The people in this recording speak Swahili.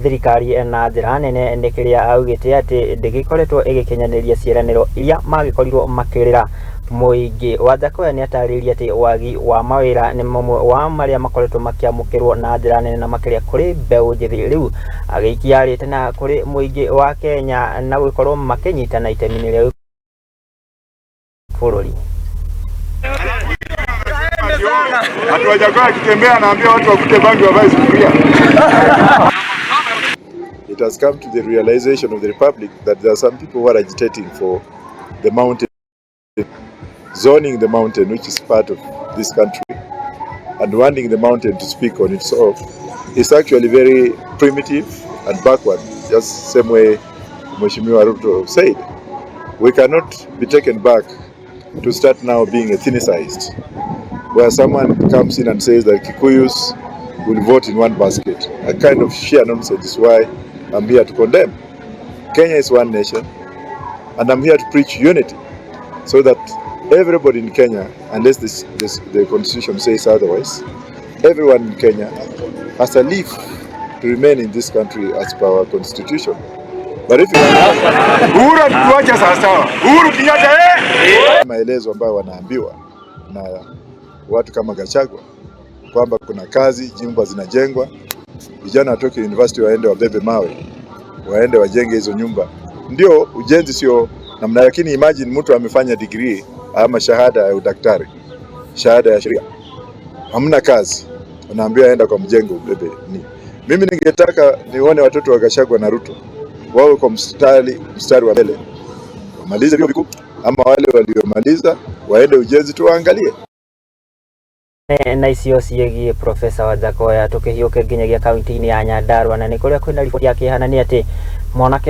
thirikali na njira nene nĩ kĩrĩa augite atĩ ndĩgĩkoretwo ĩgĩkinyaniria ciĩranĩro iria magĩkorirwo makĩrĩra mũingĩ. Wajakoya nĩ ataririe atĩ waagi wa mawiira nĩ mamwe wa marĩa makoretwo makiamũkĩrwo na njĩra nene na makĩria kũrĩ mbeu njithi. Rĩu agĩikia rĩte na kũrĩ mũingĩ wa Kenya na gũkorwo makinyitana itemi-inĩ rĩa bũrũri. Watu Wajakoya akitembea anaambia watu wakute bangi wavae sufuria. It has come to the realization of the Republic that there are some people who are agitating for the mountain, zoning the mountain, which is part of this country, and wanting the mountain to speak on itself. It's actually very primitive and backward, just the same way Mheshimiwa Ruto said. We cannot be taken back to start now being ethnicized, where someone comes in and says that Kikuyus will vote in one basket. A kind of sheer nonsense is why I'm here to condemn. Kenya is one nation, and I'm here to preach unity, so that everybody in Kenya, unless the constitution says otherwise, everyone in Kenya has a leave to remain in this country as per our constitution. But if maelezo ambayo wanaambiwa na watu kama Gachagua kwamba kuna kazi, nyumba zinajengwa, vijana watoke university waende wabebe mawe, waende wajenge hizo nyumba, ndio ujenzi sio namna. Lakini imagine mtu amefanya degree ama shahada ya udaktari, shahada ya sheria, hamna kazi, unaambiwa aenda kwa mjengo ubebe ni. Mimi ningetaka nione watoto wa Gachagua na Ruto wawe kwa mstari wa mbele, wamalize vyuo vikuu, ama wale waliomaliza waende ujenzi tu waangalie. Na icio ciĩgiĩ Profesa Wajakoya. Tũkĩhiũke nginyagia kaunti-inĩ ya Nyandarua, na nĩ kũrĩa kwĩna riboti ya kĩehanani atĩ mwanake